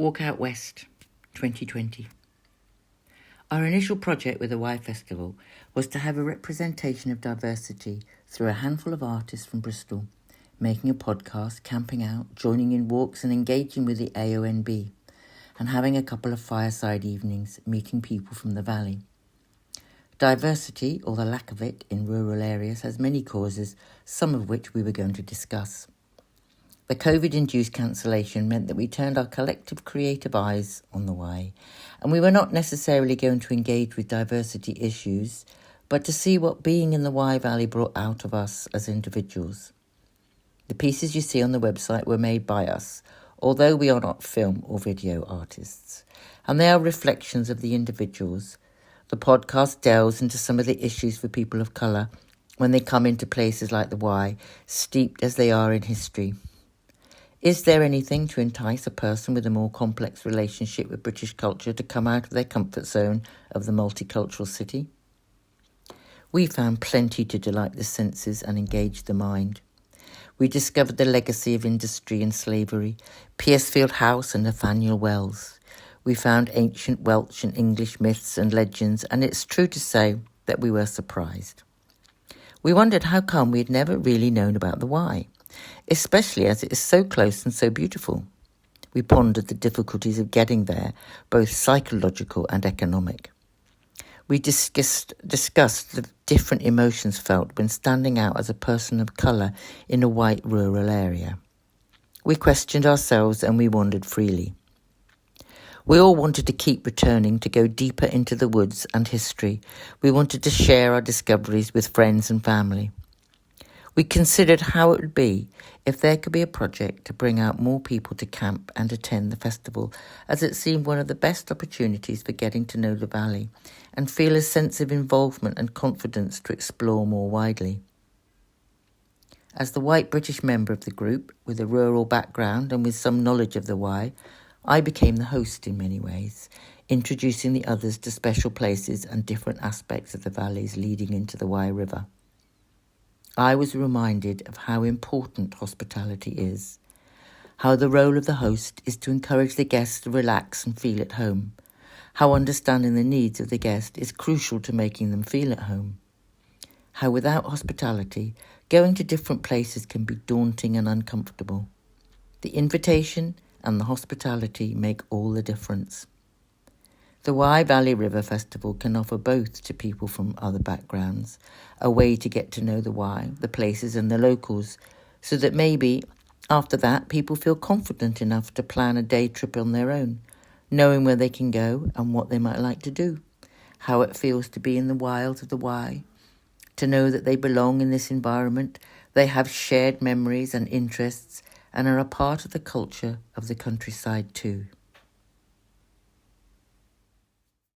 Walk Out West 2020. Our initial project with the Wye Festival was to have a representation of diversity through a handful of artists from Bristol, making a podcast, camping out, joining in walks and engaging with the AONB, and having a couple of fireside evenings, meeting people from the valley. Diversity, or the lack of it, in rural areas has many causes, some of which we were going to discuss. The COVID-induced cancellation meant that we turned our collective creative eyes on the Wye, and we were not necessarily going to engage with diversity issues, but to see what being in the Wye Valley brought out of us as individuals. The pieces you see on the website were made by us, although we are not film or video artists, and they are reflections of the individuals. The podcast delves into some of the issues for people of colour when they come into places like the Wye, steeped as they are in history. Is there anything to entice a person with a more complex relationship with British culture to come out of their comfort zone of the multicultural city? We found plenty to delight the senses and engage the mind. We discovered the legacy of industry and slavery, Piercefield House and Nathaniel Wells. We found ancient Welsh and English myths and legends, and it's true to say that we were surprised. We wondered how come we had never really known about the Wye, especially as it is so close and so beautiful. We pondered the difficulties of getting there, both psychological and economic. We discussed the different emotions felt when standing out as a person of colour in a white rural area. We questioned ourselves and we wandered freely. We all wanted to keep returning, to go deeper into the woods and history. We wanted to share our discoveries with friends and family. We considered how it would be if there could be a project to bring out more people to camp and attend the festival, as it seemed one of the best opportunities for getting to know the valley and feel a sense of involvement and confidence to explore more widely. As the white British member of the group, with a rural background and with some knowledge of the Wye, I became the host in many ways, introducing the others to special places and different aspects of the valleys leading into the Wye River. I was reminded of how important hospitality is, how the role of the host is to encourage the guests to relax and feel at home, how understanding the needs of the guest is crucial to making them feel at home, how without hospitality, going to different places can be daunting and uncomfortable. The invitation and the hospitality make all the difference. The Wye Valley River Festival can offer both to people from other backgrounds, a way to get to know the Wye, the places and the locals, so that maybe after that people feel confident enough to plan a day trip on their own, knowing where they can go and what they might like to do, how it feels to be in the wilds of the Wye, to know that they belong in this environment, they have shared memories and interests and are a part of the culture of the countryside too.